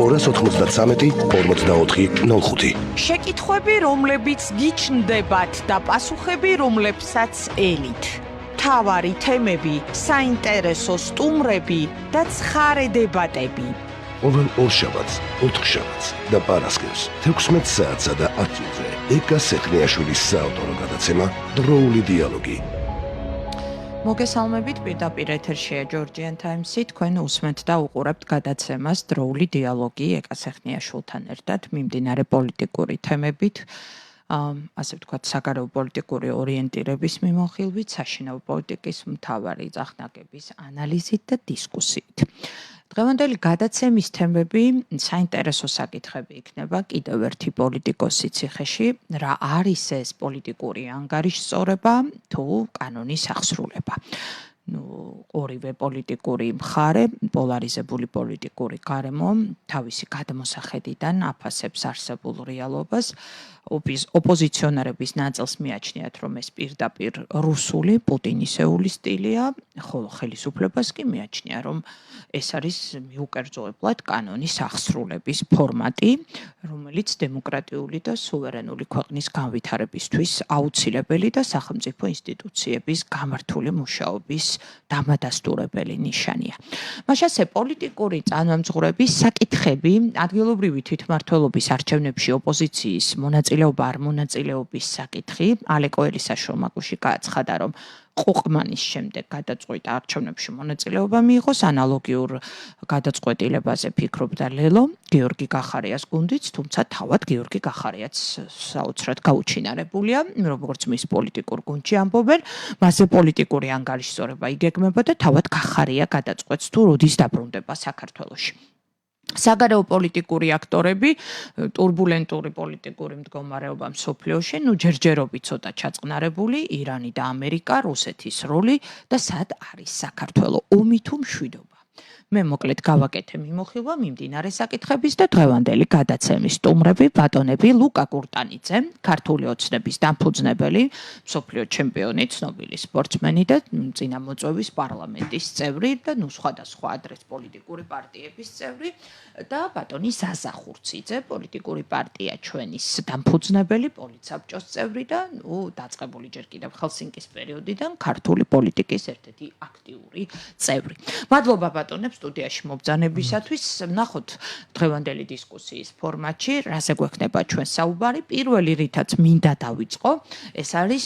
293 44 05. შეკითხვები, რომლებიც გიჩნდებათ და პასუხები, რომლებსაც ელით. თავარი თემები, საინტერესო სტუმრები და ცხარე დებატები. ყოველ ორშაბათს, ოთხშაბათს და პარასკევს 16 საათსა და 10-ზე ეკა სეხნიაშვილის საავტორო გადაცემა დროული დიალოგი. მოგესალმებით, პირდაპირ ეთერშია Georgian Times-ი, თქვენ უსმენთ და უყურებთ გადაცემას დროული დიალოგი ეკა სეხნიაშვილთან ერთად მიმდინარე პოლიტიკური თემებით, ასე ვთქვათ, საგარეო პოლიტიკური ორიენტირების მიმოხილვით, საშინაო პოლიტიკის მთავარი წახნაგების ანალიზით და დისკუსიით. დღევანდელი გადაცემის თემები საინტერესო საკითხები იქნება კიდევ ერთი პოლიტიკოსი ციხეში, რა არის ეს პოლიტიკური ანგარიშსწორება თუ კანონის აღსრულება. ორივე პოლიტიკური მხარე, პოლარიზებული პოლიტიკური გარემო თავისი გადმოსახედიდან აფასებს არსებულ რეალობას. ოპოზიციონერების ნაწილს მიაჩნიათ, რომ ეს პირდაპირ რუსული პუტინისეული სტილია, ხოლო ხელისუფლებას კი მიაჩნია, რომ ეს არის მიუკერძოებლად კანონის აღსრულების ფორმატი, რომელიც დემოკრატიული და სუვერენული ქვეყნის განვითარებისთვის აუცილებელი და სახელმწიფო ინსტიტუციების გამართული მუშაობის დამადასტურებელი ნიშანია. მაშასე პოლიტიკური წარმომწყურების საკითხები, ადგილობრივი თვითმმართველობის არჩევნებში ოპოზიციის მონაწილეობა არ მონაწილეობის საკითხი, ალეკო ელისაშვილმა-კუში გააცხადა, რომ ყოყმანის შემდეგ გადაწყვეტა არჩევნებში მონაწილეობა მიიღოს, ანალოგიურ გადაწყვეტილებაზე ფიქრობდა ლელო, გიორგი გახარიას გუნდიც, თუმცა თავად გიორგი გახარიაც საოცრად გაუჩინარებულია, როგორც მის პოლიტიკურ გუნდში ამბობენ, მასზე პოლიტიკური ანგარიშსწორება იგეგმება და თავად გახარია გადაწყვეტს თუ როდის დაბრუნდება საქართველოში. საგარეო პოლიტიკური აქტორები, ტურბულენტური პოლიტიკური მდგომარეობა მსოფლიოში, ჯერჯერობით ცოტა ჩაწყნარებული, ირანი და ამერიკა, რუსეთის როლი და სად არის საქართველო, ომი თუ მშვიდობა. მე მოკლედ გავაკეთე მიმოხილვა მიმდინარე საკითხების და დღევანდელი გადაცემის სტუმრები, ბატონები ლუკა კურტანიძე, ქართული ოცნების დამფუძნებელი, მსოფლიო ჩემპიონი, ცნობილი სპორტსმენი და წინამოწვევის პარლამენტის წევრი და სხვადასხვა ადრეს პოლიტიკური პარტიების წევრი და ბატონი ზაზა ხურციძე, პოლიტიკური პარტია ჩვენის დამფუძნებელი, პოლიტსაბჭოს წევრი და დაწყებული ჯერ კიდევ ჰელსინკის პერიოდიდან ქართული პოლიტიკის ერთ-ერთი აქტიური წევრი. მადლობა ბატონებს სტუდიაში მობრძანებისათვის. ნახოთ დღევანდელი დისკუსიის ფორმატში, რაზე გვექნება ჩვენ საუბარი. პირველი რითაც მინდა დავიწყო, ეს არის,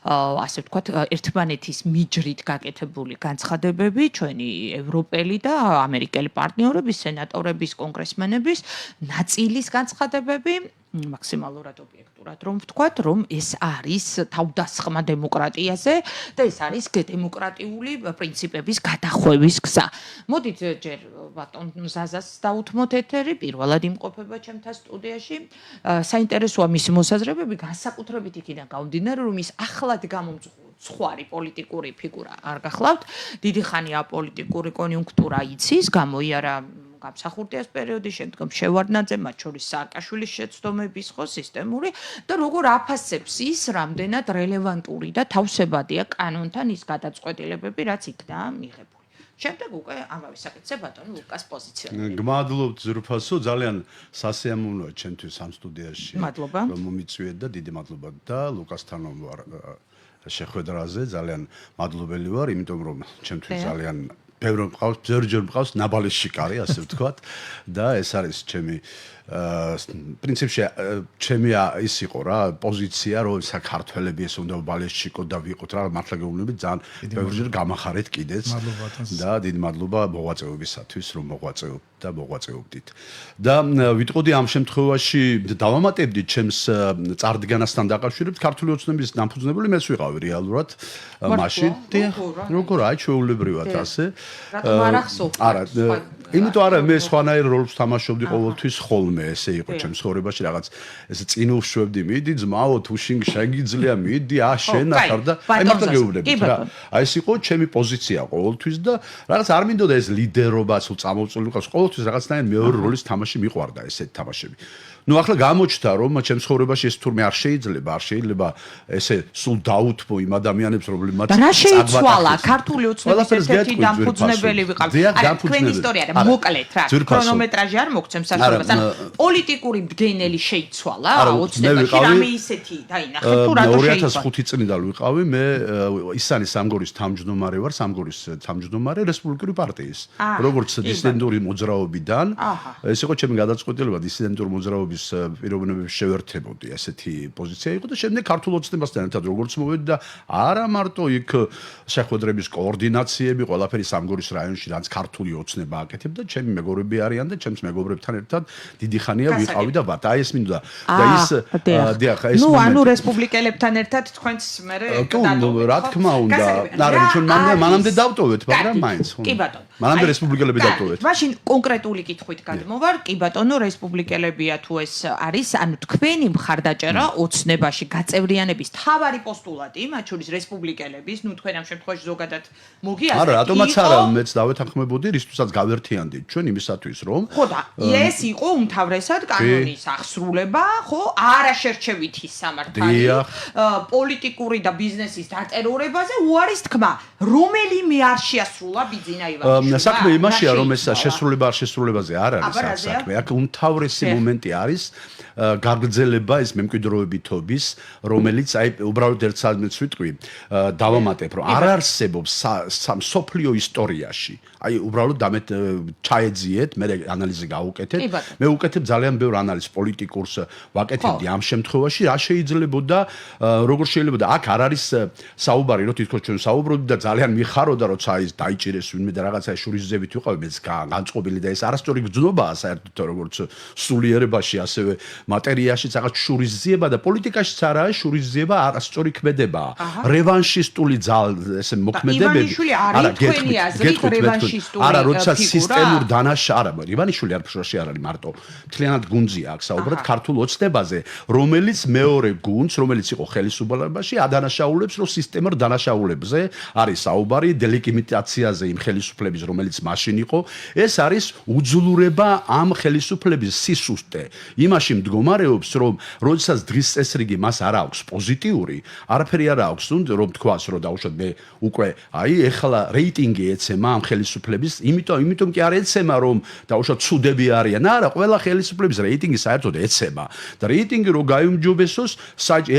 ასე ვთქვათ, ერთმანეთის მიჯრით გაკეთებული განცხადებები, ჩვენი ევროპელი და ამერიკელი პარტნიორების, სენატორების, კონგრესმენების ნაწილის განცხადებები, მაქსიმალურად ობიექტურად რომ ვთქვათ, რომ ეს არის თავდასხმა დემოკრატიაზე და ეს არის დემოკრატიული პრინციპების გადახვევის გზა. მოდით ჯერ ბატონ ზაზას დავუთმოთ ეთერი, პირველად იმყოფება ჩემთან სტუდიაში. საინტერესოა მისი მოსაზრებები, განსაკუთრებით იქიდან გამომდინარე, რომ ის ახლად გამომწვარი პოლიტიკური ფიგურა არ გახლავთ. დიდი ხანია პოლიტიკური კონიუნქტურა იცის, გამოიარა გამსახურდიას პერიოდი, შემდგომ შევარდნაძე, მათ შორის სააკაშვილის შეცდომების ხო სისტემური და როგორ აფასებს ის რამდენად რელევანტური და თავსებადია კანონთან ის გადაწყვეტილებები, რაც იქნა მიღებული. შემდეგ უკვე ამავე საკითხზე ბატონ ლუკას პოზიციონირება. გმადლობთ ზურფასო, ძალიან სასიამოვნოა ჩემთვის ამ სტუდიაში. მადლობა. რომ მომიწვიეთ და დიდი მადლობა და ლუკასთან ვარ შეხვედრაზე, ძალიან მადლობელი ვარ, იმიტომ რომ ჩემთვის ძალიან ბევრი მყავს ნაბალის შიკარი, ასე ვთქვათ და ეს არის ჩემი პრინციპში ჩემი ის იყო რა პოზიცია, რომ საქართველები ეს უნდა ბალეშიკო და ვიყოთ რა, მართლა გეუბნებით ძალიან ბევრჯერ გამახარეთ კიდეც და დიდი მადლობა მოღვაწეობისათვის, რომ მოღვაწეობთ და მოღვაწეობდით. და ვიტყოდი ამ შემთხვევაში დავამატებდით ჩემს წარდგანასთან დაკავშირებით ქართული ოცნების დამფუძნებელი მეც ვიყავი რეალურად მაშინ. როგორ აი ჩვეულებრივად ასე. არა, იმიტომ არა მე სხვანაირ როლს თამაშობდი ყოველთვის ხოლმე, ესე იყო ჩემს ცხოვრებაში რაღაც ესე წინუშვებდი, მიდი ძმაო თუ შეგიძლია მიდი შენ ახარ და აი მარტო გეუბნებით რა. აი ეს იყო ჩემი პოზიცია ყოველთვის და რაღაც არ მინდოდა ეს ლიდერობა სულ წამოვწული ყავს, ყოველთვის რაღაცნაირ მეორე როლის თამაში მიყვარდა ესეთი თამაშები. ახლა გამოჩნდა რომ ჩემს ცხოვრებაში ეს თურმე არ შეიძლება ესე სულ დაუთმო იმ ადამიანებს რომლებმაც წაგბატახეს. რა შეიცვალა ქართული ოცნების ერთ-ერთი დამფუძნებელი ვიყავ. არა, თქვენი ისტორია რა მოკლედ რა ქრონომეტრაჟი არ მოგცემ საშუალებას ანუ პოლიტიკური მდგენელი შეიცვალა ოცნებაში რამე ისეთი დაინახეთ თუ რატო შეიცვალა 2005 წლიდან ვიყავი მე ისანი სამგორის თავმჯდომარე ვარ სამგორის თავმჯდომარე რესპუბლიკური პარტიის როგორც დისიდენტური მოძრაობიდან ეს იყო ჩემი გადაწყვეტილება დისიდენტური მოძრაობის პიროვნებების შევერთებოდი ესეთი პოზიცია იყო და შემდეგ ქართულ ოცნებასთან ერთად როგორც მოვედი და არა მარტო იქ შეხვედრების კოორდინაციები ყველაფერი სამგორის რაიონში რაც ქართული ოცნება აკეთებდა ჩემი მეგობრები არიან და ჩემს მეგობრებთან ერთად დიდი ხანია ვიყავი და ვართ აი ეს მინდა და ის დიახ ეს ნუ ანუ რესპუბლიკელებთან ერთად თქვენს მე რა თქმა უნდა არა ჩვენ მანამდე დავტოვეთ მაგრამ მაინც კი ბატონო მანამდე რესპუბლიკელები დავტოვეთ მაშინ კონკრეტული კითხვით გადმოვარ კი ბატონო რესპუბლიკელებია თუ ეს არის ანუ თქვენი მხარდაჭერა ოცნებაში გაწევრიანების თავარი პოსტულატი მათ შორის რესპუბლიკელების ნუ თქვენ ამ შემთხვევაში ზოგადად მოგიაზრეთ არა რატომაც არა მეც დავეთანხმებოდი რისთვისაც გავერთიანდით ჩვენ იმისათვის რომ ხო და ეს იყო უმთავრესად კანონის აღსრულება ხო არა შერჩევითი სამართალი პოლიტიკური და ბიზნესის დატერორებაზე უარის თქმა რომელიმე არ შეასრულა ბიძინა ივანიშვილი საქმე იმაშია რომ ეს შესრულება არ შესრულებაზე არ არის საქმე აქ უმთავრესი მომენტი არის გაგრძელება ეს მემკვიდრეობითობის რომელიც აი უბრალოდ ერთ საათს ვიტყვი დავამატებ რომ არ არსებობს სოფლიო ისტორიაში აი უბრალოდ დამეთ ჩაეძიეთ მე ანალიზი გავუკეთეთ მე ვუკეთებ ძალიან ბევრ ანალიზს პოლიტიკურს ვაკეთებდი ამ შემთხვევაში რა შეიძლებოდა როგორ შეიძლება აქ არ არის საუბარი რომ თითქოს ჩვენ საუბრობთ და ძალიან მიხაროდა როცა ის დაიჭირეს ვინმე და რაღაცა შურისძებით ვიყავი მეც განწყობილი და ეს არასწორი გრძნობაა საერთოდ როგორც სულიერებაში ასევე მატერიაში რაღაც შურისძიება და პოლიტიკაშიც არაა შურისძიება არასწორი ქმედებაა რევანშისტული ესე მოქმედებები არა თქვენი აზრით რევანშისტული არა როცა სისტემურ დანაშაულს არა ივანიშვილი არ ფშოში არ არის მარტო მთლიანად გუნძია აქ საუბრად ქართულ ოცნებაზე რომელიც მეორე გუნდს რომელიც იყო ხელისუფლებაში ადანაშაულებს რომ სისტემურ დანაშაულებზე არის საუბარი დელეგიტიმაციაზე იმ ხელისუფლების რომელიც მაშინ იყო ეს არის უძლურება ამ ხელისუფლების სისუსტე იმაში მდგომარეობს რომ როდესაც დღის წესრიგი მას არ აქვს პოზიტიური არაფერი არ აქვს რომ თქვას რომ დაუშვათ მე უკვე აი ეხლა რეიტინგი ეცემა ამ ხელისუფლების იმიტომ კი არ ეცემა რომ დაუშვათ ცუდები არიან არა ყველა ხელისუფლების რეიტინგი საერთოდ ეცემა და რეიტინგი რო გაიუმჯობესოს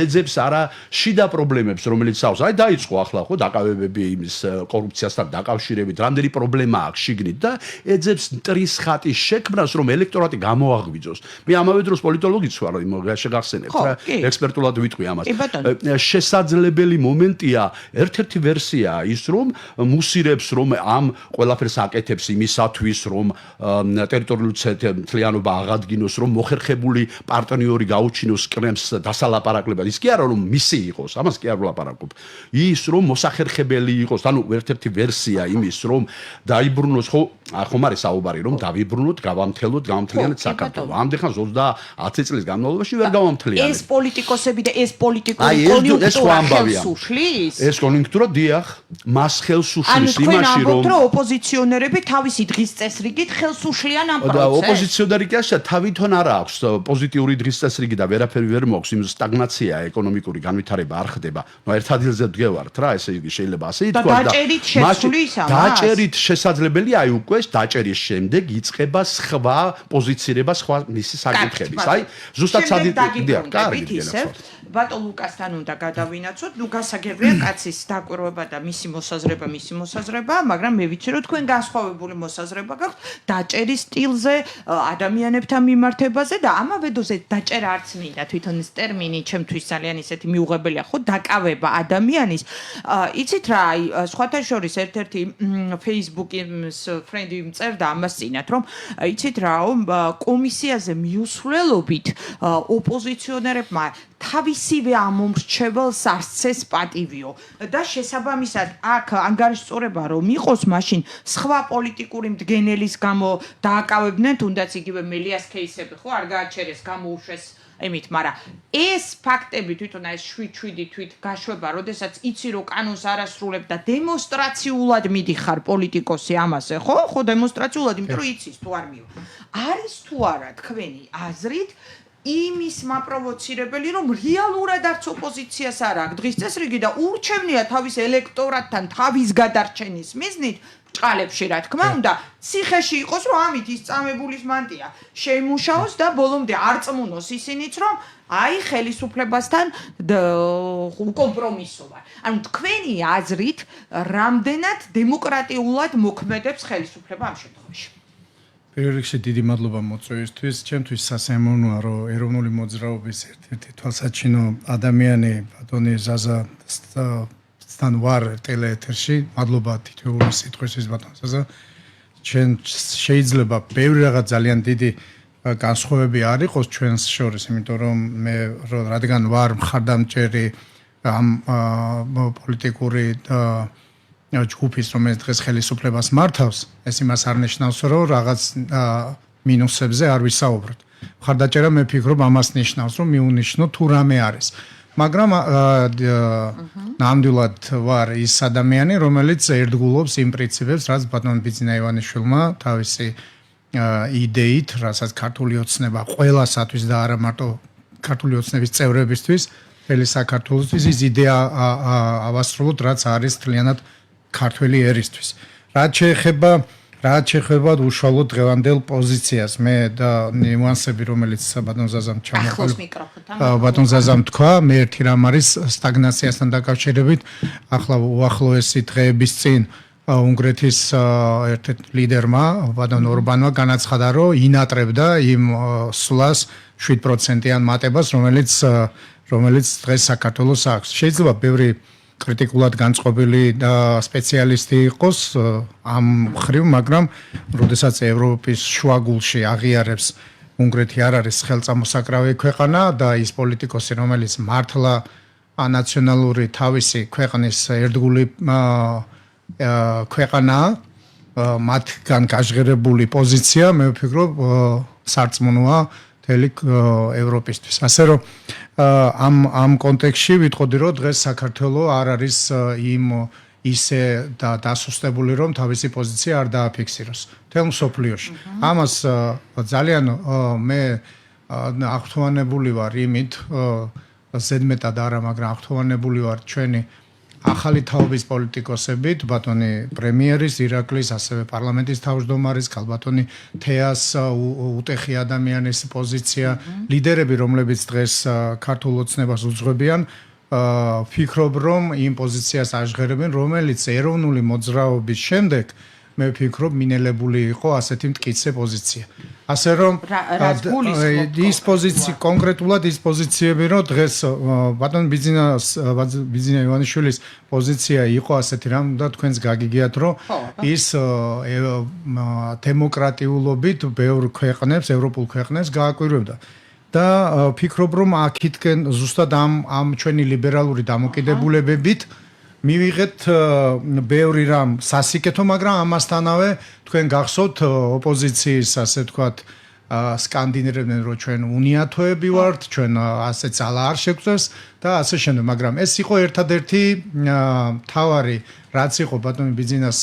ეძებს არა შიდა პრობლემებს რომელიც აქვს აი დაიწყო ახლა ხო დაკავებები იმის კორუფციასთან დაკავშირებით რამდენი პრობლემა აქვს შიგნით და ეძებს მტრის ხატის შექმნას რომ ელექტორატი გამოაღვიძოს მე ამავე დროს პოლიტოლოგიც ვარ შეგახსენებთ რა ექსპერტულად ვიტყვი ამას შესაძლებელი მომენტია ერთ-ერთი ვერსიაა ის რომ მუსირებს რომ ამ ყველაფერს აკეთებს იმისათვის რომ ტერიტორიული მთლიანობა აღადგინოს რომ მოხერხებული პარტნიორი გაუჩინოს კრემს დასალაპარაკებლად ის კი არა რომ მისი იყოს ამას კი არ ვლაპარაკობ ის რომ მოსახერხებელი იყოს ანუ ერთ-ერთი ვერსია იმის რომ დაიბრუნოს ხომ არის საუბარი რომ დავიბრუნოთ გავამთელოთ გამთლიანეთ საქართველოს ამდენ 30 წლის განმავლობაში ვერ გავამთლიანეთ ეს პოლიტიკოსები და ეს პოლიტიკური კონიუნქტურა ხელს უშლის ეს კონიუნქტურა დიახ მას ხელს უშლის იმაში რომ ოპოზიციონერები თავისი დღის წესრიგით ხელს უშლიან ამ პროცესს და ოპოზიციონერი კი არა თავითონ არა აქვს პოზიტიური დღის წესრიგი და ვერაფერი ვერ მოაქვს იმ სტაგნაცია ეკონომიკური განვითარება არ ხდება ნუ ერთ ადგილზე დგევართ რა ესე იგი შეიძლება ასე ითქვა და დაჭერით შესulis ამას დაჭერით შესაძლებელია აი უკვე დაჭერის შემდეგ იწყება სხვა პოზიცირება სხვა მისი საკითხების აი ზუსტად დიახ კარგი ბატონ ლუკასთან უნდა გადავინაცოთ ნუ გასაგებია კაცის დაკვირვება და მისი მოსაზრება მაგრამ მე ვიცი რომ თქვენ განსხვავებული მოსაზრება გაქვთ დაჭერის სტილზე ადამიანებთან მიმართებაზე და ამავე დოზე დაჭერა არც მინდა თვითონ ეს ტერმინი ჩემთვის ძალიან ისეთი მიუღებელია ხო დაკავება ადამიანის იცით რა აი სხვათა შორის ერთ-ერთი Facebook-ის ფრენდი მწერდა ამას წინათ რომ იცით რა კომისიაზე მიუსვლელობით ოპოზიციონერებმა თავისივე ამომრჩეველს არცეს პატივიო და შესაბამისად აქ ანგარიშწორება რომ იყოს მაშინ სხვა პოლიტიკური მდგენელის გამო დააკავებდნენ თუნდაც იგივე მელიას кейსები ხო არ გააჩერეს გამოუშვეს ემით მაგრამ ეს ფაქტები თვითონ ეს 7 თვით გაშვება როდესაც იცი რომ კანონს არ ასრულებ და დემონსტრაციულად მიდიხარ პოლიტიკოსი ამაზე ხო დემონსტრაციულად იმიტომ რომ იცის თუ არ მივა არის თუ არა თქვენი აზრით იმის მაპროვოცირებელი რომ რეალურად არც ოპოზიციას არ აქვს დღის წესრიგი და ურჩევნია თავის ელექტორატთან თავის გადარჩენის მიზნით ბრჭყალებში რა თქმა უნდა ციხეში იყოს რომ ამით ის წამებულის მანტია შეიმუშაოს და ბოლომდე არ წმუნოს ისინიც რომ აი ხელისუფლებასთან კომპრომისო ვარ. ანუ თქვენი აზრით რამდენად დემოკრატიულად მოქმედებს ხელისუფლება ამ შემთხვევაში? პირველ რიგში დიდი მადლობა მოწვევისთვის. ჩემთვის სასიამოვნოა რომ ეროვნული მოძრაობის ერთ-ერთი თვალსაჩინო ადამიანი ბატონი ზაზასთან ვარ ტელეეთერში. მადლობა თითოეული სიტყვისთვის ბატონ ზაზა. ჩვენ შეიძლება ბევრი რაღაც ძალიან დიდი განსხვავებები არ იყოს ჩვენს შორის, იმიტომ რომ მე რადგან ვარ მხარდამჭერი ამ პოლიტიკური ჯგუფის, რომელიც დღეს ხელისუფლებას მართავს, ეს იმას არ ნიშნავს, რომ რაღაც მინუსებზე არ ვისაუბროთ. მხარდაჭერა მე ფიქრობ ამას ნიშნავს, რომ მიუნიშნო თუ რამე არის. მაგრამ ნამდვილად ვარ ის ადამიანი, რომელიც ერთგულობს იმ პრინციპებს, რაც ბატონ ბიძინა ივანიშვილმა თავისი იდეით, რასაც ქართული ოცნება ყველასათვის და არა მარტო ქართული ოცნების წევრებისთვის, მთელი საქართველოსთვის ის იდეა ავასრულოთ, რაც არის თლიანად ქართველი ერისთვის. რაც შეეხება უშუალოდ დღევანდელ პოზიციას, მე და ნიუანსები, რომელიც ბატონ ზაზამ ბატონ ზაზამ თქვა, მე ერთი რამ არის სტაგნაციასთან დაკავშირებით, ახლა უახლოესი დღეების წინ უნგრეთის ერთ-ერთ ლიდერმა ბატონ ორბანმა განაცხადა, რომ ინატრებდა იმ სვლას 7%-იან მატებას, რომელიც დღეს საქართველოს აქვს. შეიძლება ბევრი კრიტიკულად განწყობილი სპეციალისტი იყოს ამ მხრივ, მაგრამ როდესაც ევროპის შუაგულში აღიარებს უნგრეთი არ არის ხელწამოსაკრავი ქვეყანა და ის პოლიტიკოსი, რომელიც მართლა ნაციონალური თავისი ქვეყნის ერთგული ქვეყანაა, მათგან გაჟღერებული პოზიცია, მე ვფიქრობ, სარწმუნოა მთელი ევროპისთვის. ასე რომ ამ კონტექსტში ვიტყოდი, რომ დღეს საქართველოს არ არის ისე დასუსტებული, რომ თავისი პოზიცია არ დააფიქსიროს მთელ მსოფლიოში. ამას ძალიან მე აღთვალნებული ვარ იმით, ზედმეტად არა, მაგრამ აღთვალნებული ვარ ჩვენი ახალი თაობის პოლიტიკოსებით, ბატონი პრემიერის, ირაკლის, ასევე პარლამენტის თავმჯდომარის, ქალბატონი თეას, უტეხი ადამიანის პოზიცია, ლიდერები, რომლებიც დღეს ქართულ ოცნებას უძღვებიან, ფიქრობ, რომ იმ პოზიციას აღჟღერებენ, რომელიც ეროვნული მოძრაობის შემდეგ მე ვფიქრობ, მინელებული იყო ასეთი მტკიცე პოზიცია. ასე რომ ის პოზიცია კონკრეტულად ის პოზიციები, რომ დღეს ბატონ ბიძინა ივანიშვილის პოზიცია იყო ასეთი, რამ და თქვენს გაგიგიათ, რომ ის დემოკრატიულობით ბევრ ქვეყნებს, ევროპულ ქვეყნებს გააკვირვებდა. და ფიქრობ, რომ აქეთკენ ზუსტად ამ ჩვენი ლიბერალური დამოკიდებულებებით მივიღეთ ბევრი რამ სასიკეთო, მაგრამ ამასთანავე თქვენ გახსოვთ ოპოზიციის, ასე ვთქვათ, სკანდინირებდნენ, რომ ჩვენ უნიათოები ვართ, ჩვენ ასე ძალა არ შეგვწევს და ასე შემდეგ, მაგრამ ეს იყო ერთადერთი მთავარი, რაც იყო ბატონი ბიძინას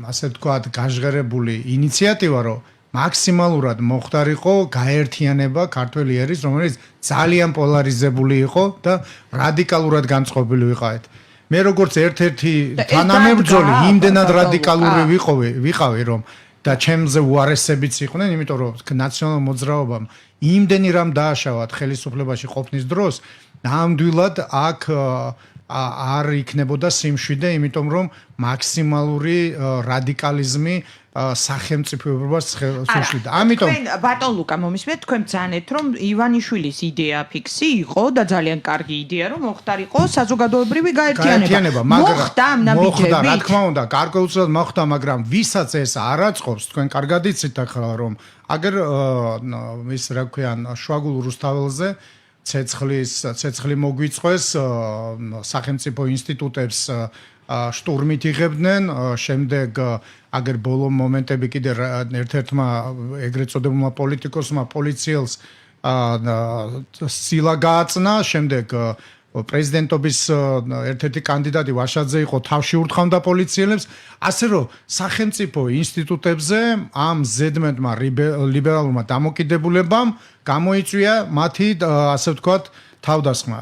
ასე ვთქვათ, გაჟღერებული ინიციატივა, რომ მაქსიმალურად მოხდარიყო გაერთიანება ქართველი ერის, რომელიც ძალიან პოლარიზებული იყო და რადიკალურად განწყობილი ვიყავით. მე როგორც ერთ-ერთი თანამებრძოლი იმდენად რადიკალური ვიყავი, რომ და ჩემზე უარესებიც იყვნენ, იმიტომ რომ ნაციონალურ მოძრაობამ იმდენი რამ დააშავათ ხელისუფლებაში ყოფნის დროს, ნამდვილად აქ არ იქნებოდა სიმშვიდე, იმიტომ რომ მაქსიმალური რადიკალიზმი სახელმწიფოებას შეშლიდა. ამიტომ ბატონ ლუკა მომისმენთ, თქვენ ბრძანეთ, რომ ივანიშვილის იდეა ფიქსი იყო და ძალიან კარგი იდეა, რომ მოხდარიყო საზოგადოებრივი გაერთიანება. მოხდა ამ ნაბიჯები. რა თქმა უნდა, გარკვეულწილად მოხდა, მაგრამ ვისაც ეს არ აწყობს, თქვენ კარგად იცით ახლა, რომ აგერ ის რა ქვიან, შუაგულ რუსთაველზე ცეცხლი მოგვიწყვეს, სახელმწიფო ინსტიტუტებს შტურმით იღებდნენ, შემდეგ აგერ ბოლო მომენტები კიდე ერთ-ერთმა ეგრეთ წოდებულმა პოლიტიკოსმა პოლიციელს სილა გააწნა, შემდეგ პრეზიდენტობის ერთ-ერთი კანდიდატი ვაშაძე იყო, თავში ურტყამდა პოლიციელებს, ასე რომ სახელმწიფო ინსტიტუტებზე ამ ზედმეტმა ლიბერალურმა დამოკიდებულებამ გამოიწვია მათი ასე ვთქვათ თავდასხმა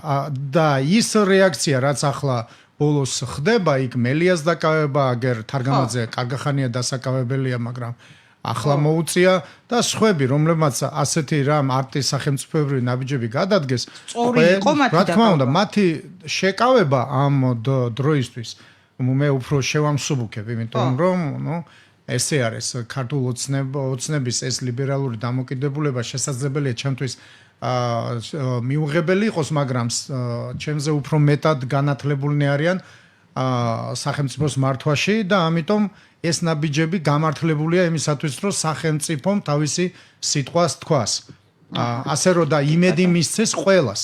და ის რეაქცია, რაც ახლა ბოლოს ხდება იქ მელიას დაკავება, აგერ თარგამაძე კარგახანია დასაკავებელია, მაგრამ ახლა მოუწია და სხვები, რომლებმაც ასეთი რამ არტის სახელმწიფოებრივი ნაბიჯები გადადგეს, რა თქმა უნდა, მათი შეკავება ამ დროისთვის მე უფრო შევამსუბუქებ, იმიტომ რომ, ესე არის ქართულ ოცნების ეს ლიბერალური დამოკიდებულება შესაძლებელია ჩემთვის მიუღებელი იყოს, მაგრამ ჩემზე უფრო მეტად განათლებულნი არიან სახელმწიფოს მართვაში და ამიტომ ეს ნაბიჯები გამართლებულია იმისათვის, რომ სახელმწიფომ თავისი სიტყვას თქვას. ასე რომ და იმედი მისცეს ყველას,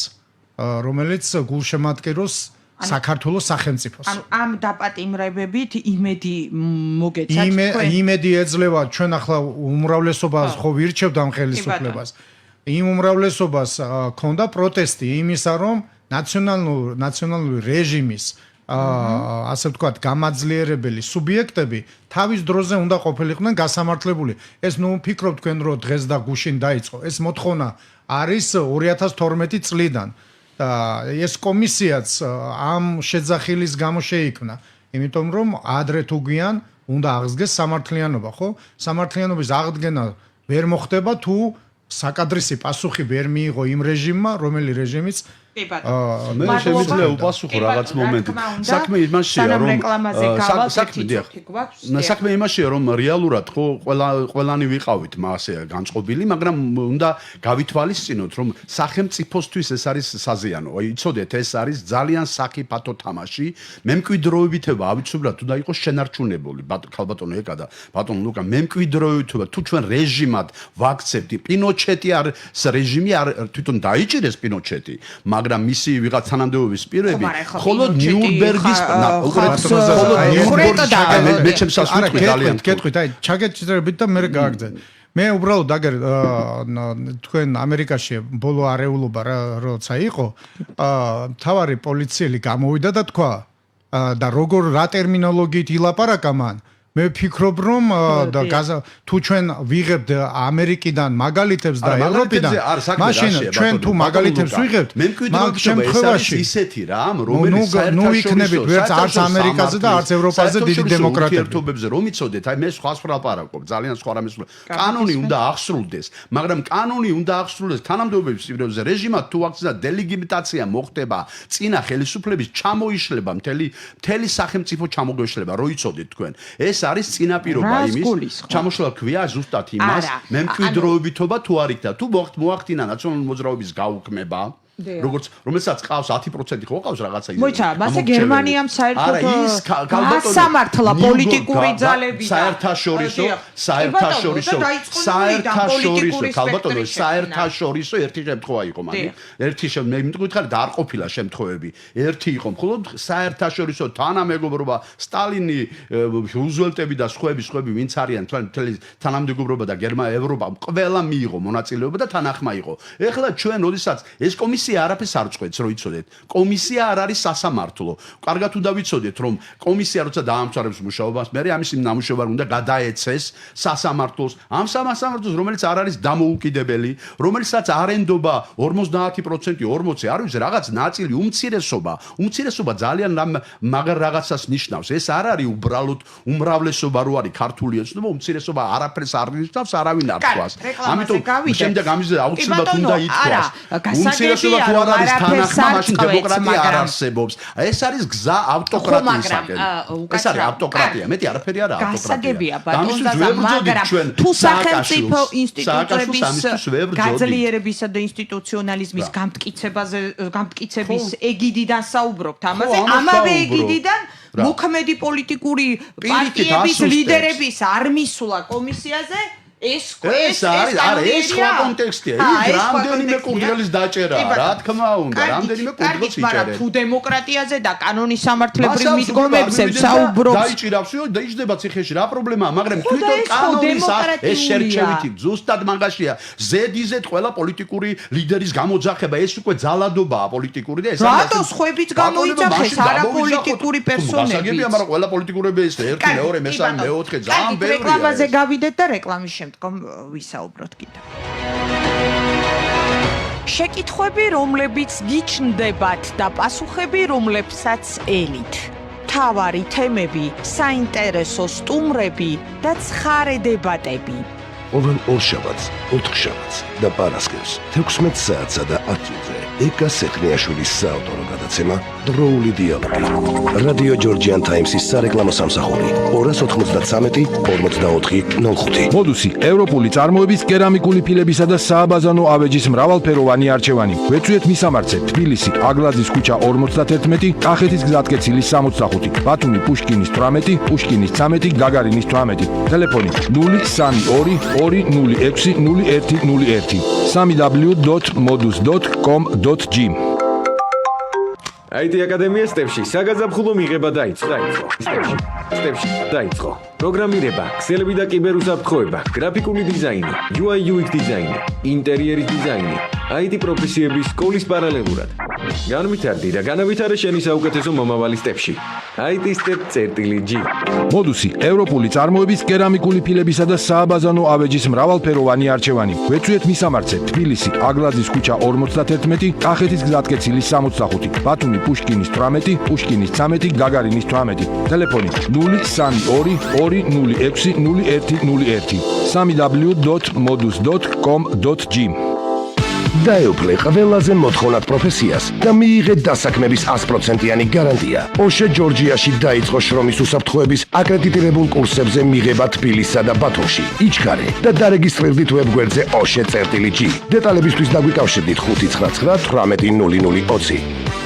რომელიც გულშემატკივროს საქართველოს სახელმწიფოს. ამ დაპატიმრებებით იმედი მოგეცათ თქვენ? იმედი ეძლევა ჩვენ ახლა უმრავლესობას ხო ვირჩევთ ამ ხელისუფლებას. იმ უმრავლესობას ქონდა პროტესტი იმისა, რომ ნაციონალური რეჟიმის ასე ვთქვათ, გამაძლიერებელი სუბიექტები თავის დროზე უნდა ყოფილიყვნენ გასამართლებული. ეს ვფიქრობ თქვენ რომ დღეს და გუშინ დაიწყო. ეს მოთხოვნა არის 2012 წლიდან. და ეს კომისიაც ამ შეძახილის გამო შეიქმნა, იმიტომ რომ ადრე თუ გვიან უნდა აღსდგეს სამართლიანობა, ხო? სამართლიანობის აღდგენა ვერ მოხდება თუ საკადრისი პასუხი ვერ მიიღო იმ რეჟიმმა, რომელი რეჟიმიც მე შემიძლია უპასუხო რაღაც მომენტი. საქმე იმაშია, რომ საქმე იმაშია, რომ რეალურად ხო ყველანი ვიყავით მასე განწყობილი, მაგრამ უნდა გავითვალისწინოთ, რომ სახელმწიფოსთვის ეს არის საზიანო. იცოდეთ, ეს არის ძალიან საფათო თამაში. მემკვიდრეობითება ავიცუბრად უნდა იყოს შენარჩუნებული. ქალბატონო ეკა და ბატონო ლუკა, მემკვიდრეობითება თუ ჩვენ რეჟიმად ვაქცევთ, პინოჩეტი არის რეჟიმი, თვითონ დაიჭირეს პინოჩეტი, მაგრამ მისი ვიღაც თანამდებობის პირები მხოლოდ ნიურნბერგის მე ჩემსას ვიტყვი ძალიან კეთხვით, აი ჩაგეჭირებით და მე გააგრძელე. მე უბრალოდ აგერ თქვენ ამერიკაში ბოლო არეულობა როცა იყო, თავარი პოლიციელი გამოვიდა და თქვა და რა ტერმინოლოგიით ილაპარაკა მან. მე ვფიქრობ, რომ თუ ჩვენ ვიღებთ ამერიკიდან მაგალითებს და ევროპიდან, მაშინ ჩვენ თუ მაგალითებს ვიღებთ, მაგ შემთხვევაში ისეთი რამ, რომელიც იქნებით ვერც არც ამერიკაზე და არც ევროპაზე დიდი დემოკრატია. რომ იცოდეთ, აი მე სხვას ვლაპარაკობ, ძალიან სხვა რამეს. კანონი უნდა აღსრულდეს, მაგრამ კანონი უნდა აღსრულდეს თანამდებობის პირებზე. რეჟიმად თუ აქცია დელეგიტიმაცია მოხდება, წინა ხელისუფლების ჩამოიშლება, მთელი სახელმწიფო ჩამოგვეშლება, რო იცოდეთ თქვენ. ეს არის წინაპირობა იმის ჩამოშლა ქვია ზუსტად იმას მემკვიდრეობითობა თუ არ იქნება თუ მოახდინა ნაციონალური მოძრაობის გაუქმება რომელსაც ყავს 10% ხო ყავს რაღაცა ის მოიცა მასე გერმანიამ საერთოდ გასამართლა პოლიტიკური ძალები და საერთაშორისო ერთი შემთხვევა იყო მაგრამ ერთი მე მითხარი და არ ყოფილა შემთხვევები ერთი იყო მხოლოდ საერთაშორისო თანამეგობრობა სტალინი რუზველტები და სხვები ვინც არიან მთელი თანამეგობრობა და ევროპა ყველა მიიღო მონაწილეობა და თანახმა იყო ეხლა ჩვენ როდესაც ეს კომისია არაფერს არ წყვეტს, რომ იცოდეთ. კომისია არ არის სასამართლო. კარგად უნდა ვიცოდეთ, რომ კომისია როცა დაამთავრებს მუშაობას, მე ამის ნამუშევარი უნდა გადაეცეს სასამართლოს. ამ სასამართლოს, რომელიც არ არის დამოუკიდებელი, რომელსაც არენდობა 50%, 40, არ ვიცი, რაღაც ნაწილი უმცირესობა ძალიან მაგარ რაღაცას ნიშნავს. ეს არ არის უბრალოდ უმრავლესობა რო არის ქართული ოცნება, უმცირესობა არაფერს არ ნიშნავს, არავინ არ თქვას. ამიტომ შემდეგ ამაზე აუცილებლად უნდა ითქვას. უმცირესობა თუ არ არის თანახმა, მაშინ დემოკრატია არ არსებობს. ეს არის გზა ავტოკრატიისაკენ. ეს არის ავტოკრატია, მეტი არაფერი არა ავტოკრატია. გასაგებია ბატონო, მაგრამ თუ სახელმწიფო ინსტიტუტების გაძლიერებისა და ინსტიტუციონალიზმის გამტკიცების ეგიდიდან საუბრობთ ამაზე, ამავე ეგიდიდან მოქმედი პოლიტიკური პარტიების ლიდერების არ მისვლა კომისიაზე ეს არის სხვა კონტექსტია. ის რამდენიმე კურდღელის დაჭერაა, რა თქმა უნდა, რამდენიმე კურდღელს იჭერენ. თუ დემოკრატიაზე და კანონის სამართლებრივ მიდგომებზე საუბრობს, დაიჭირავს და იჯდება ციხეში, რა პრობლემაა, მაგრამ თვითონ კანონის ეს შერჩევითი ზუსტად მაგაშია. ზედიზედ ყველა პოლიტიკური ლიდერის გამოძახება, ეს უკვე ძალადობაა პოლიტიკური და ეს არის. რატო სხვებიც გამოიძახეს არაპოლიტიკური პერსონები? გასაგებია, მაგრამ ყველა პოლიტიკურები ეს 1, 2, 3, 4 ძალიან ბევრია. რეკლამაზე გავიდეთ და რეკლამის შემდგომ ვისაუბროთ კიდევ. შეკითხვები, რომლებიც გიჩნდებათ და პასუხები, რომლებსაც ელით. მთავარი თემები, საინტერესო სტუმრები და ცხარე დებატები. ყოველ ორშაბათს, ოთხშაბათს და პარასკევს 16 საათსა და 10-ზე ეკა სეხნიაშვილის საავტორო გადაცემა დროული დიალოგი. რადიო ჯორჯიან ტაიმსის სარეკლამო სამსახური 293-44-05. მოდუსი ევროპული წარმოების კერამიკული ფილებისა და სააბაზანო ავეჯის მრავალფეროვანი არჩევანი. ვეცუეთ მისამართზე: თბილისი, აგლაძის ქუჩა 51, კახეთის გზატკეცილის 65, ბათუმი პუშკინის 18, პუშკინის 13, გაგარინის 18. ტელეფონი 032 206 0101 www.modus.com.g. IT აკადემია სტეპში საგაზაფხულო მიღება დაიწყო. დაიწყო. პროგრამირება, ქსელები და კიბერუსაფრთხოება, გრაფიკული დიზაინი, UI UX დიზაინი, ინტერიერის დიზაინი, IT პროფესიების სკოლის პარალელურად. განვითარდი და განავითარე შენი საუკეთესო მომავალი სტეპში. IT step.g. მოდუსი ევროპული წარმოების კერამიკული ფილებისა და სააბაზანო ავეჯის მრავალფეროვანი არჩევანი. ვეცუეთ მისამართზე: თბილისი, აგლაძის ქუჩა 51, კახეთის გზატკეცილის 65, ბათუმი პუშკინის 18, პუშკინის 13, გაგარინის 18. ტელეფონი 032 206 0101 www.modus.com.g. დაეუფლე ყველაზე მოთხოვნად პროფესიას და მიიღე დასაქმების 100%-იანი გარანტია. ოშე ჯორჯიაში დაიწყო შრომის უსაფრთხოების აკრედიტირებულ კურსებზე მიღება თბილისსა და ბათუმში. იჩქარე და დარეგისტრირდით ვებგვერდზე oshe.g. დეტალებისთვის დაგვიკავშირდით 599 180020.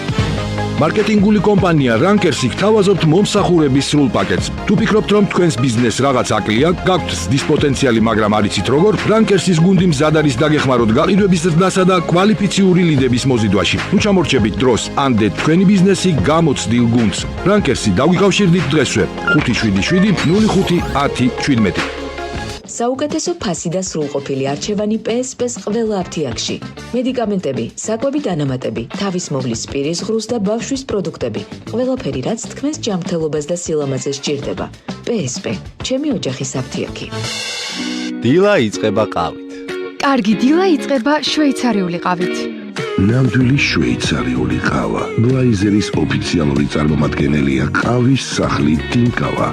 მარკეტინგული კომპანია რანკერსი გთავაზობთ მომსახურების სრულ პაკეტს. თუ ფიქრობთ, რომ თქვენს ბიზნესს რაღაც აკლია, გაქვთ ზრდის პოტენციალი, მაგრამ არ იცით როგორ, რანკერსის გუნდი მზად არის დაგეხმაროთ გაყიდვების ზრდასა და კვალიფიციური ლიდების მოზიდვაში. თუ ჩამორჩებით დროს, ანდეთ თქვენი ბიზნესი გამოცდილ გუნდს. რანკერსი დაგვიკავშირდით დღესვე 577 05 10 17. საუკეთესო ფასი და სრულყოფილი არჩევანი PSP-ს ყველა აფთიაქში. მედიკამენტები, საკვები დანამატები, თავის მოვლის სპირის ღრუს და ბავშვის პროდუქტები. ყველაფერი, რაც თქვენს ჯანმრთელობას და სილამაზეს სჭირდება. PSP, ჩემი ოჯახის აფთიაქი. დილა იწყება ყავით. კარგი დილა იწყება შვეიცარიული ყავით. ნამდვილი შვეიცარიული ყავა. ბლაიზერის ოფიციალური წარმომადგენელია ყავის სახლი დინკავა.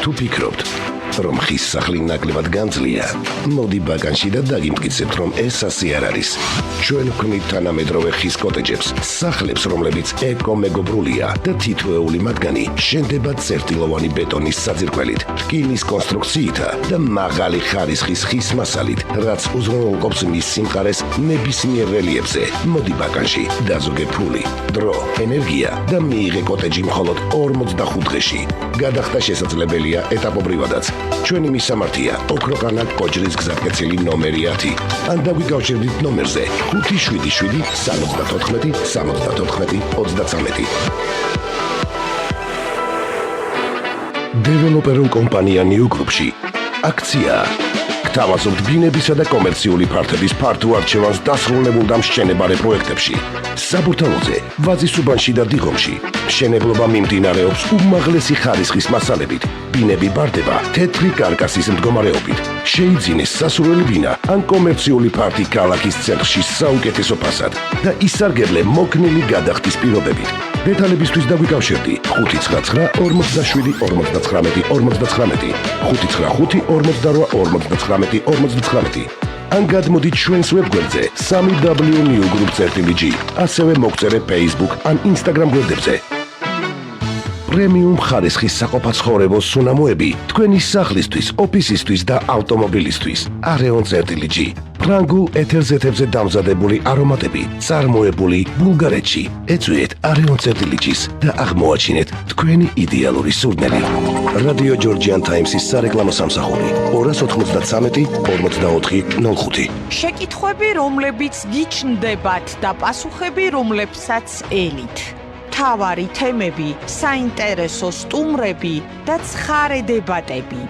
თუ ფიქრობთ, რომ ხის სახლი ნაკლებად განძლია, მოდი ბაგანში და დაგიმტკიცებთ, რომ ეს ასე არ არის. ჩვენ ვქმნით თანამედროვე ხის კოტეჯებს, სახლებს, რომლებიც ეკომეგობრულია და თითოეული მათგანი შენდება წერტილოვანი ბეტონის საძირკველით, რკინის კონსტრუქციითა და მაღალი ხარისხის ხის მასალით, რაც უზრუნველყოფს მის სიმყარეს ნებისმიერ რელიეფზე. მოდი ბაგანში, დაზოგე ფული, დრო, ენერგია და მიიღე კოტეჯი მხოლოდ 45 დღეში. გადახდა შესაძლებელია ეტაპობრივადაც. ჩვენი მისამართია ოქროყანა კოჯრის გზატკეცილი ნომერი 10. ან დაგვიკავშირდით ნომერზე 577 74 74 33. დეველოპერულ კომპანია New Group-ში აქცია. გთავაზობთ ბინებისა და კომერციული ფართების ფართო არჩევანს დასრულებულ და მშენებარე პროექტებში. საბურთალოზე, ვაზის უბანში და დიღომში. მშენებლობა მიმდინარეობს უმაღლესი ხარისხის მასალებით. ბინები ბარდება თეთრი კარკასის მდგომარეობით. შეიძინეს სასურველი ბინა ან კომერციული ფართი ქალაქის ცენტრში საუკეთესო ფასად და ისარგებლე მოქნილი გადახდის პირობებით. დეტალებისთვის დაგვიკავშირდი 599 47 59 59 595 48 59 ან გადმოდით ჩვენს ვებგვერდზე www.newgroup.g. ასევე მოგწერე Facebook ან Instagram გვერდებზე. პრემიუმ ხარისხის საყოფაცხოვრებო სუნამოები თქვენი სახლისთვის, ოფისისთვის და ავტომობილისთვის. Areon.g. ფრანგულ ეთერზეთებზე დამზადებული არომატები, წარმოებული ბულგარეთში. ეწვიეთ Areon.g-ს და აღმოაჩინეთ თქვენი იდეალური სურნელი. რადიო ჯორჯიან ტაიმსის სარეკლამო სამსახური 293 44 05. შეკითხვები, რომლებიც გიჩნდებათ და პასუხები, რომლებსაც ელით. მთავარი თემები, საინტერესო სტუმრები და ცხარე დებატები.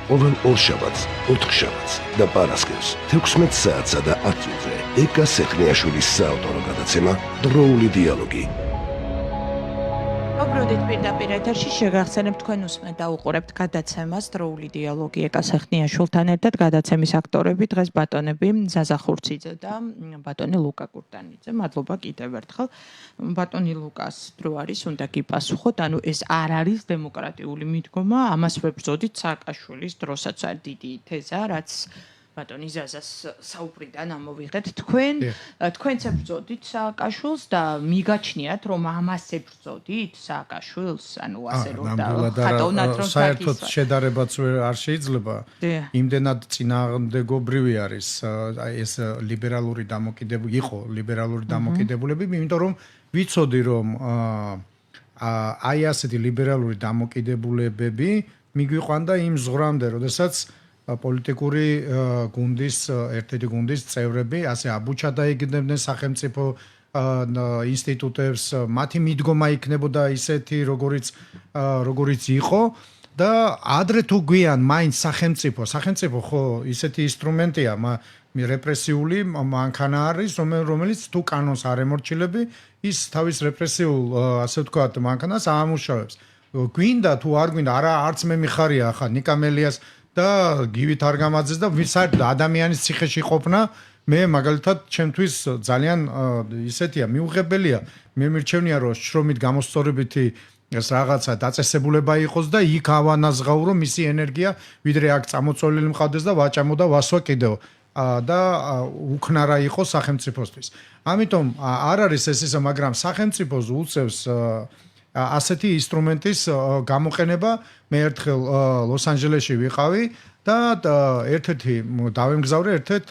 ყოველ ორშაბათს, ოთხშაბათს და პარასკევს 16 საათსა და 10-ზე ეკა სეხნიაშვილის საავტორო გადაცემა დროული დიალოგი. დაუბრუნდით პირდაპირ ეთერში შეგახსენებთ თქვენ უსმენთ და უყურებთ გადაცემას დროული დიალოგი ეკასეხნიაშვილთან ერთად გადაცემის აქტორები დღეს ბატონები ზაზა ხურციძე და ბატონი ლუკა კურტანიძე. მადლობა კიდევ ერთხელ. ბატონი ლუკას დრო არის, უნდა გიპასუხოთ, ანუ ეს არ არის დემოკრატიული მიდგომა, ამას ვებრძოდით სააკაშვილის დროსაც არ დიდი თეზა, რაც ბატონი ზაზას საუბრიდან ამოვიღეთ თქვენც ებრძოდით სააკაშვილს და მიგაჩნიათ რომ ამას ებრძოდით სააკაშვილს ანუ ასე რომ ხატოვნად რომ საერთოდ შედარებაც არ შეიძლება იმდენად წინააღმდეგობრივი არის ეს ლიბერალური დამოკიდებულება იმიტომ რომ ვიცოდი რომ აი ასეთი ლიბერალური დამოკიდებულებები მიგვიყვანდა იმ ზღვრამდე როდესაც პოლიტიკური გუნდის ერთ-ერთი გუნდის წევრები ასე აბუჩა დაიგდებდნენ სახელმწიფო ინსტიტუტებს მათი მიდგომა იქნებოდა ისეთი როგორიც იყო და ადრე თუ გვიან მაინც სახელმწიფო ხო ისეთი ინსტრუმენტია რეპრესიული მანქანა არის რომელიც თუ კანონს არ ემორჩილები ის თავის რეპრესიულ ასე ვთქვათ მანქანას აამუშავებს გვინდა თუ არ გვინდა არც მე მიხარია ახლა ნიკამელიას და გივით არ გამაძეს და საერთოდ ადამიანის ციხეში ყოფნა მე მაგალითად ჩემთვის ძალიან ისეთია მიუღებელია მე მირჩევნია რომ შრომით გამოსწორებითი ეს რაღაცა დაწესებულება იყოს და იქ ავანაზღაურო მისი ენერგია ვიდრე აქ წამოწოლილი მყავდეს და ვაჭამო და ვასვა კიდევ და უქნარა იყოს სახელმწიფოსთვის ამიტომ არ არის ეს ისე მაგრამ სახელმწიფოს უწევს ასეთი ინსტრუმენტის გამოყენება მე ერთხელ ლოს-ანჯელესში ვიყავი და ერთ-ერთი დავემგზავრე ერთ-ერთ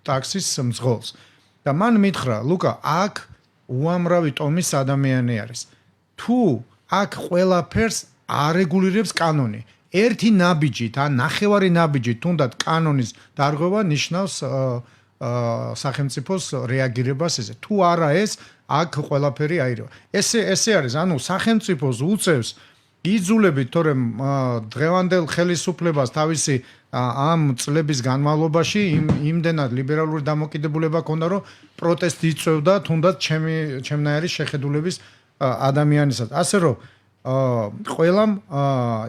ტაქსის მძღოლს და მან მითხრა ლუკა აქ უამრავი ტომის ადამიანი არის თუ აქ ყველაფერს არეგულირებს კანონი ერთი ნაბიჯით ან ნახევარი ნაბიჯით თუნდაც კანონის დარღვევა ნიშნავს სახელმწიფოს რეაგირებას ესე თუ არა ეს აქ ყველაფერი აირევა ესე არის ანუ სახელმწიფოს უწევს იძულებით თორემ დღევანდელ ხელისუფლებას თავისი ამ წლების განმავლობაში იმდენად ლიბერალური დამოკიდებულება ჰქონდა რომ პროტესტი იწვევდა თუნდაც ჩემნაირი შეხედულების ადამიანისას ასე რომ ყველამ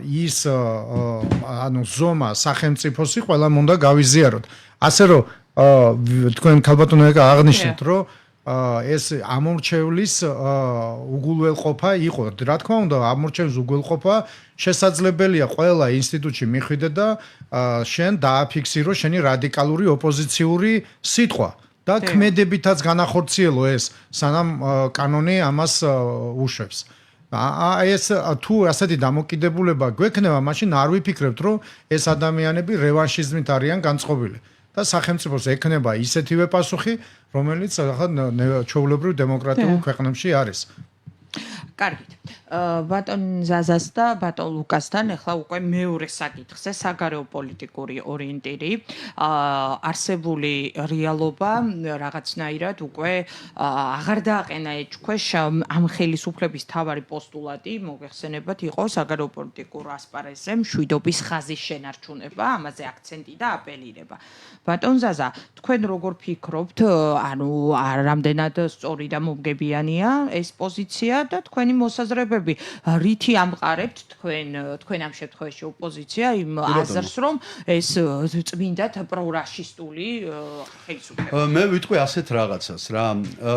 ის ანუ ზომა სახელმწიფოსი ყველამ უნდა გავიზიაროთ ასე რომ თქვენ ქალბატონო აღნიშნეთ რომ ეს ამორჩევლის უგულველყოფა იყო რა თქმა უნდა ამორჩევლის უგულველყოფა შესაძლებელია ყველა ინსტიტუტში მიხვიდე და შენ დააფიქსირო შენი რადიკალური ოპოზიციური სიტყვა და ქმედებითაც განახორციელო ეს სანამ კანონი ამას უშვებს ეს თუ ასეთი დამოკიდებულება გვექნება მაშინ არ ვიფიქრებთ რომ ეს ადამიანები რევანშიზმით არიან განწყობილი და სახელმწიფოს ექნება ისეთივე პასუხი, რომელიც ახლა ჩვეულებრივ დემოკრატიულ ქვეყნებში არის. კარგით. ბატონ ზაზას და ბატონ ლუკასთან ახლა უკვე მეორე საკითხზე საგარეო პოლიტიკური ორიენტირი არსებული რეალობა რაღაცნაირად უკვე აღარ დააყენა ეჭქვეშ ამ ხელისუფლების თავარი პოსტულატი მოგეხსენებათ იყო საგარეო პოლიტიკურ ასპარეზზე მშვიდობის ხაზის შენარჩუნება ამაზე აქცენტი და აპელირება ბატონ ზაზა თქვენ როგორ ფიქრობთ ანუ რამდენად სწორი და მომგებიანია ეს პოზიცია და თქვენი მოსაზრებები რითი ამყარებთ თქვენ ამ შემთხვევაში ოპოზიცია იმ აზრს რომ ეს წმინდად პრორაშისტული ხელისუფლება მე ვიტყვი ასეთ რაღაცას რა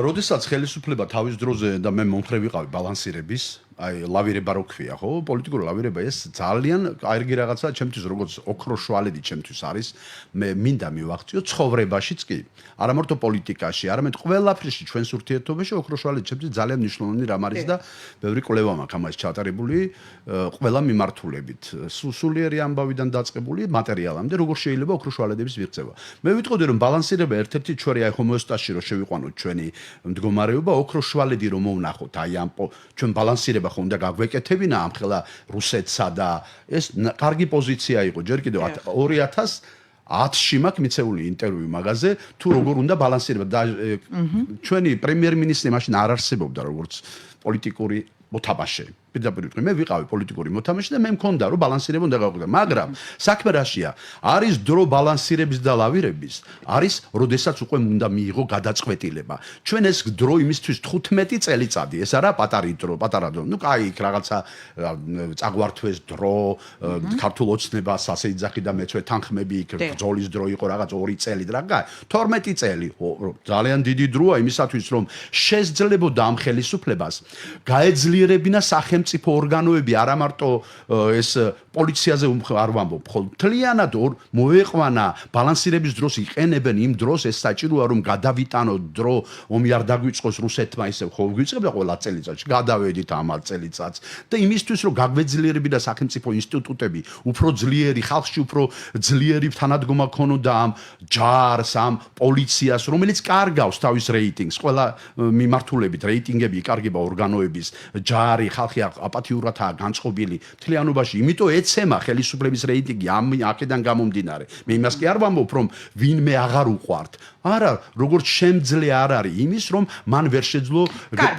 როდესაც ხელისუფლება თავის დროზე და მე მომხრე ვიყავი ბალანსირების აი ლავირება რო ქვია ხო პოლიტიკური ლავირება ეს ძალიან აირგი რაღაცა ჩემთვის როგორც ოქროშვალედი ჩემთვის არის მე მინდა მივახციო ცხოვრებაშიც კი არა მარტო პოლიტიკაში არამედ ყველაფერში ჩვენს ურთიერთობაში ოქროშვალედი ჩემთვის ძალიან მნიშვნელოვანი რამ არის და ბევრი კვლევა მაქვს ამას ჩატარებული ყველა მიმართულებით სულიერი ამბავიდან დაწყებული მატერიალამდე როგორ შეიძლება ოქროშვალედების მიღწევა მე ვიტყოდი რომ ბალანსირება ერთ-ერთი ჩვენი აი ჰომეოსტაზში რო შევიყვანოთ ჩვენი მდგომარეობა ოქროშვალედი რომ მოვნახოთ აი ამ ჩვენ ბალანსირება ხო უნდა გაგვეკეთებინა ამ ხელა რუსეთსა და ეს კარგი პოზიცია იყო ჯერ კიდევ 2010-ში მაქვს მიცეული ინტერვიუ მაგაზე თუ როგორ უნდა ბალანსირება და ჩვენი პრემიერ-მინისტრი მაშინ არ არსებობდა როგორც პოლიტიკური მოთამაშე პირდაპირ ვიტყვი, მე ვიყავი პოლიტიკური მოთამაშე და მე მქონდა რომ ბალანსირება უნდა გავყიდო, მაგრამ საქმე რაშია? არის დრო ბალანსირების და ლავირების, არის როდესაც უკვე უნდა მიიღო გადაწყვეტილება. ჩვენ ეს დრო იმისთვის 15 წელიწადი, ეს არა პატარა დრო. ნუ კაი, იქ რაღაცა წაგვართვეს დრო, ქართულ ოცნებას ასე იძახი და მეცვე თანხმები იქ ბრძოლის დრო იყო რაღაც 2 წელი და რა, 12 წელი. ძალიან დიდი დროა იმისათვის რომ შესძლებოდა ამ ხელისუფლებას გაეძლიერებინა სახელმწიფო ორგანოები, არა მარტო ეს პოლიციაზე არ ვამბობ, ხოლმე მთლიანად მოეყვანა ბალანსირების დროს იყენებენ იმ დროს ეს საჭიროა რომ გადავიტანოთ დრო ომი არ დაგვიწყოს რუსეთმა ისევ ხო გვიწყებდა ყველა წელიწადში გადავედით ამ წელიწადს და იმისთვის რომ გაგვეძლიერებინა სახელმწიფო ინსტიტუტები უფრო ძლიერი ხალხში უფრო ძლიერი თანადგომა ქონოდა ამ ჯარს ამ პოლიციას რომელიც კარგავს თავის რეიტინგს ყველა მიმართულებით რეიტინგები იკარგება ორგანოების ჯარი ხალხი აპათიურადაა განწყობილი მთლიანობაში იმიტომ ეცემა ხელისუფლების რეიტინგი ამ აქედან გამომდინარე მე იმას კი არ ვამბობ რომ ვინმე აღარ უყვართ არა როგორც შემძლე არ არის იმის რომ მან ვერ შეძლო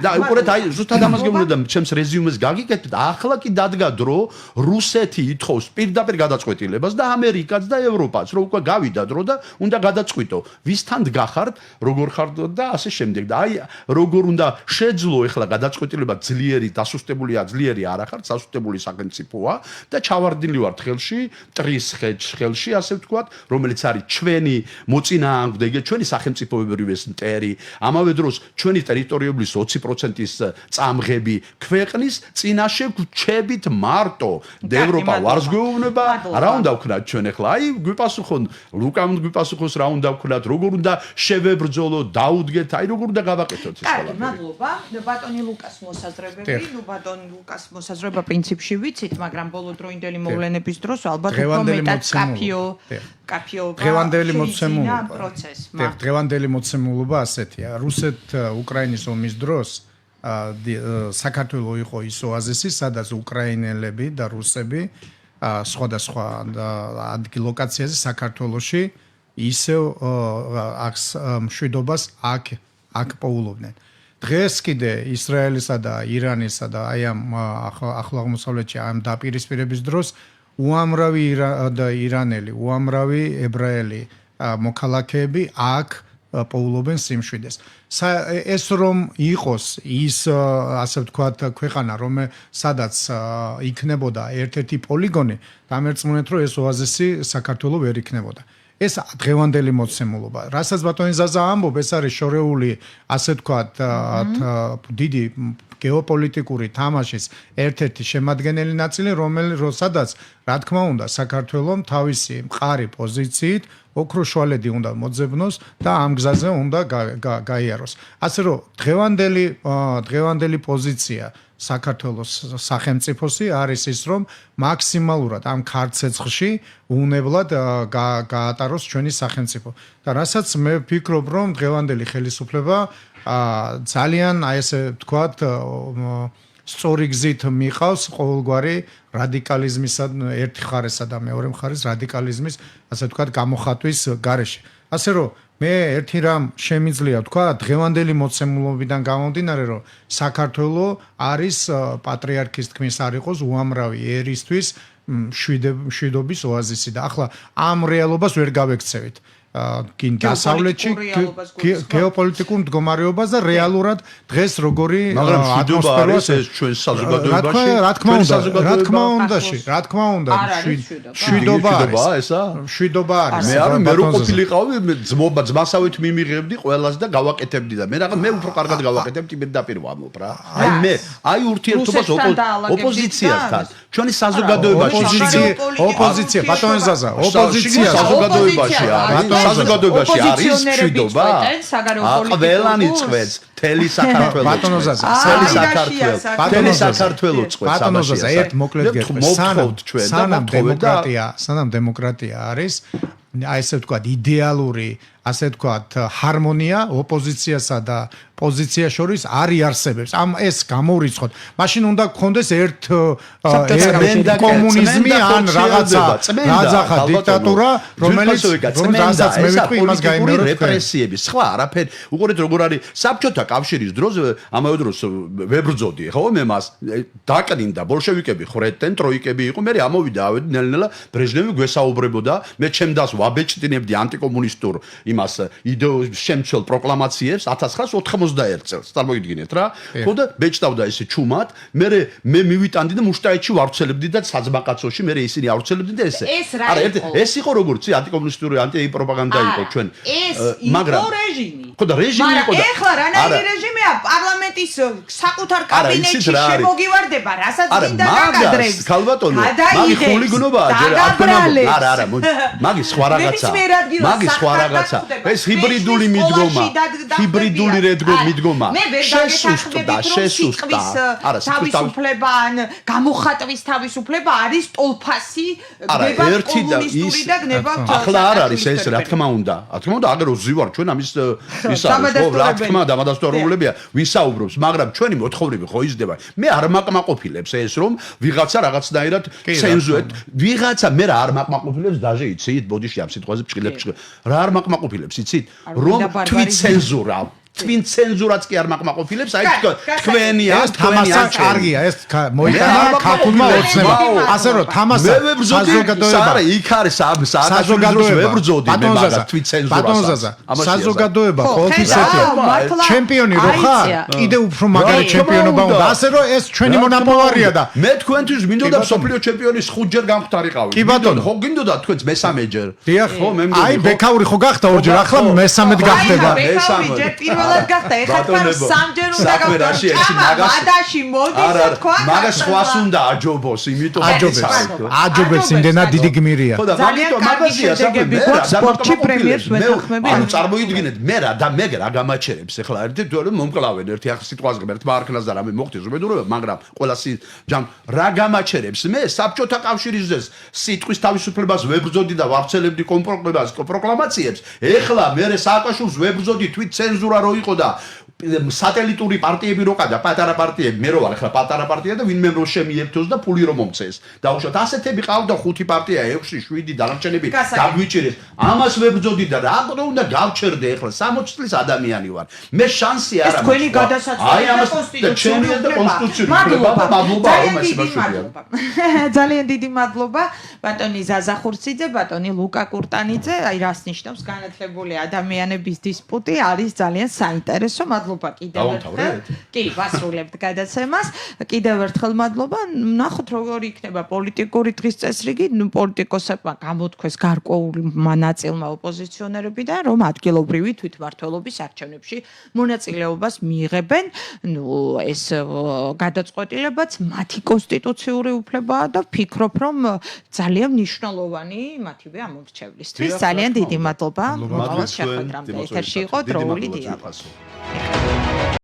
და უყურეთ აი ზუსტად ამას გეუბნებოდა ჩემს რეზიუმეს გაგიკეთეთ ახლა კი დადგა დრო რუსეთი ითხოვს პირდაპირ გადაწყვეტილებას და ამერიკაც და ევროპაც რომ უკვე გავიდა დრო და უნდა გადაწყვიტო ვისთან დგახართ როგორ ხართ და ასე შემდეგ და აი როგორ უნდა შეძლო ახლა გადაწყვეტილება ძლიერი დასუსტებულია ძლიერი არ ახართ სასუსტებული სახელმწიფოა და ჩავარდილი ვართ ხელში ტრის ხელში ასე ვთქვათ რომელიც არის ჩვენი მოწინააღმდეგე ჩვენი სახელმწიფოებრივის მტერი ამავე დროს ჩვენი ტერიტორიების 20%-ის წამღები ქვეყნის წინაშე გვჩებით მარტო ევროპა ვარს გვეუბნება რა უნდა ვქნათ ჩვენ ახლა აი გვიპასუხონ ლუკამ გვიპასუხოს რა უნდა ვქნათ როგორ უნდა შევებრძოლო დაუდგეთ აი როგორ უნდა გავაკეთოთ ეს ყველაფერი მადლობა ბატონი ლუკას მოსაზრებები ნუ ბატონი ლუკას მოსაზრება პრინციპში ვიცით მაგრამ ბოლოდროინდელი მოვლენების დროს ალბათ უფრო მეტად კაფიო დღევანდელი მოცემულობა ასეთია რუსეთ-უკრაინის ომის დროს საქართველო იყო ის ოაზისი სადაც უკრაინელები და რუსები სხვადასხვა ადგილ-ლოკაციაზე საქართველოში ისევ მშვიდობას აქ პოულობდნენ დღეს კიდე ისრაელისა და ირანისა და აი ამ ახლო აღმოსავლეთში ამ დაპირისპირების დროს უამრავი ირანელი, უამრავი ებრაელი მოქალაქეები აქ პოულობენ სიმშვიდეს. ეს რომ იყოს ის ასე ვთქვათ ქვეყანა სადაც იქნებოდა ერთ-ერთი პოლიგონი, დამერწმუნეთ რომ ეს ოაზისი საქართველოს ვერ იქნებოდა. ეს დღევანდელი მოცემულობა. რასაც ბატონი ზაზა ამბობ, ეს არის შორეული ასე ვთქვათ დიდი გეოპოლიტიკური თამაშის ერთ-ერთი შემადგენელი ნაწილი, სადაც რა თქმა უნდა საქართველოს თავისი მყარი პოზიციით ოქროს შუალედი უნდა მოძებნოს და ამ გზაზე უნდა გაიაროს. ასე რომ დღევანდელი პოზიცია საქართველოს სახელმწიფოსი არის ის რომ მაქსიმალურად ამ ქარცეცხლში უნებლად გაატაროს ჩვენი სახელმწიფო. და რასაც მე ვფიქრობ რომ დღევანდელი ხელისუფლება ძალიან აი ესე ვთქვათ სწორი გზით მიყავს ყოველგვარი რადიკალიზმისა ერთი მხარესა და მეორე მხარეს რადიკალიზმის ასე ვთქვათ გამოხატვის გარეშე. ასე რომ მე ერთი რამ შემიძლია ვთქვა დღევანდელი მოცემულობიდან გამომდინარე რომ საქართველოს არის პატრიარქის თქმის არ იყოს უამრავი ერისთვის მშვიდობის ოაზისი და ახლა ამ რეალობას ვერ გავექცევით. კინ დასავლეთში გეოპოლიტიკურ მდგომარეობას და რეალურად დღეს როგორი ატმოსფერო არის ჩვენ საზოგადოებაში რა თქმა უნდა მშვიდობა ესა მშვიდობა არის მე რო ყოფილიყავი ძმასავით მიმიღებდი ყველას და გავაკეთებდი და მე უფრო კარგად გავაკეთებდი პირდაპირ ვამბობ რა აი ურთიერთობას ოპოზიციასთან ჩვენი საზოგადოებაში ოპოზიცია ბატონი ზაზა ოპოზიცია საზოგადოებაში არის საზოგადოებაში არის მშვიდობა ყველანი წვეს თელი საქართველოს ბატონო ზაზა თელი საქართველოს წვეს ბატონო ზაზა ერთ მოკლედ გეტყვი სანამ დემოკრატია არის აი ესე ვთქვათ იდეალური ასე ვთქვათ ჰარმონია ოპოზიციასა და პოზიციას შორის არ იარსებებს. ეს გამორიცხოთ. მაშინ უნდა გქონდეს ერთ კომუნიზმი ან რაღაცა დიქტატურა, რომელიც რასაც მე ვიტყვი იმას გაიმეორებ რეპრესიები. სხვა არაფერი. უყურეთ როგორ არის საბჭოთა კავშირის დროს ამავე დროს ვებრძოდი, ხო, მე მას დაკნინდა ბოლშევიკები ხრეთდნენ, ტროიკები იყო, მე ამოვიდა ავედი ნელ-ნელა ბრეჟნევი გვესაუბრებოდა, მე ჩემდას ვაბეჭდინებდი ანტიკომუნისტურ იმას შემცველ პროკლამაციებს 1991 წელს, წარმოგიდგინეთ რა, ხო და ბეჭდავდა ესე ჩუმად, მე მივიტანდი და მუშტაეთში ვავრცელებდი და საძმაკაცოში მე ისინი ავრცელებდნენ და ესე. არა, ეს იყო როგორც ანტიკომუნისტური ანტიპროპაგანდა იყო ჩვენ. ეს იყო რეჟიმი. ხო და რეჟიმი იყო და ეხლა რანაირი რეჟიმია პარლამენტის საკუთარ კაბინეტში შემოგივარდება, რასაც გინდა დაკადრებს. ქალბატონო, მაგი ხულიგნობაა ჯერ არა, მაგი სხვა რაღაცა. ეს ჰიბრიდული მიდგომა. მე ვერ გაგეთანხმებით, რომ სიტყვის თავისუფლება ან გამოხატვის თავისუფლება არის ტოლფასი, გნებავ კომუნისტური და გნებავ ახლა არ არის ეს რა თქმა უნდა. აგერ ვზივარ ჩვენ ამის ის არის ხო რა თქმა უნდა დამადასტურებლებია ვისაუბრობს, მაგრამ ჩვენი მოთხოვნები ხო იზრდება. მე არ მაკმაყოფილებს ეს რომ ვიღაცა რაღაცნაირად ცენზურეთ, ვიღაცა მე რა არ მაკმაყოფილებს დაჟე იცით, ბოდიში ამ სიტყვაზე ფჭილებს. რა არ მაკმაყოფილებს იცით? რომ თვით ცენზურა twin ცენზურაც კი არ მაკმაყოფილებს, აი თქვენია, თამასა კარგია, ეს მოიტანა ქართულმა ოცნება. ასე რომ თამასა საზოგადოება, არა, იქ არის სააგადოებრივ ვებრძოდი მე მაგას twin ცენზურას. საზოგადოება ყოველთვის ესეთია. ჩემპიონი რო ხარ, კიდე უფრო მაგარი ჩემპიონობა უნდა. ასე რომ ეს ჩვენი მონაპოვარია და მე თქვენთვის მინდოდა მსოფლიო ჩემპიონის 5ჯერ გამختارიყავი. კი ბატონო, ხო გინდოდა თქვენს მესამეჯერ. ხო, მე მგონი. აი ბექაური ხო გახდა ორჯერ, ახლა მესამედ გახდება. მესამე გახდა ეხლა თქვენ სამჯერ უნდა გავხდეთ. ვადაში მოდის თქვა. მაგას სხვას უნდა აჯობოს, იმიტომ აჯობებს იმდენად დიდი გმირია. ხო და მაგაზია საქმე სპორტში პრემიერს ვეთანხმები. ანუ წარმოიდგინეთ მე რა გამაჩერებს ეხლა ერთი თორემ მომკლავენ ერთი ახლა სიტყვას ღმერთმა არქნას და რამე მოხდეს უბედურება, მაგრამ ყველა ჯამ რა გამაჩერებს მე საბჭოთა კავშირის სიტყვის თავისუფლებას ვებრძოდი და ვავრცელებდი პროკლამაციებს. ეხლა მე სააკაშვილს ვებრძოდი თვით ცენზურა რო იყო და სატელიტური პარტიები რო ყავდა, პატარა პარტიები, მე რო ვარ ახლა პატარა პარტია და ვინმე რო შემიერთოს და ფული რო მომწეს. დაუშვათ ასეთები ყავდა 5 პარტია, 6, 7 დანარჩენები გაგვიჭირეს. ამას ვებრძოდი და რა უნდა გავჩერდე ახლა 60 წლის ადამიანი ვარ. მე შანსი არ აქვს. თქვენი გადასაწყვეტია კონსტიტუციური. ძალიან დიდი მადლობა ბატონი ზაზა ხურციძე, ბატონი ლუკა კურტანიძე. აი რას ნიშნავს განათლებული ადამიანების დისპუტი, არის ძალიან საინტერესო. მადლობა კიდევ ერთხელ. კი, ვასრულებთ გადაცემას. კიდევ ერთხელ მადლობა. ნახოთ როგორი იქნება პოლიტიკური დღის წესრიგი. პოლიტიკოსებმა გამოთქვეს გარკვეულმა ნაწილმა ოპოზიციონერებიდან, რომ ადგილობრივი თვითმმართველობის არჩევნებში მონაწილეობას მიიღებენ. ეს გადაწყვეტილებაც მათი კონსტიტუციური უფლებაა და ვფიქრობ, რომ ძალიან მნიშვნელოვანი მათივე ამორჩევლისთვის. ძალიან დიდი მადლობა. მოყავს შეხვედრამდე ეთერში იყო დროული დიალოგი.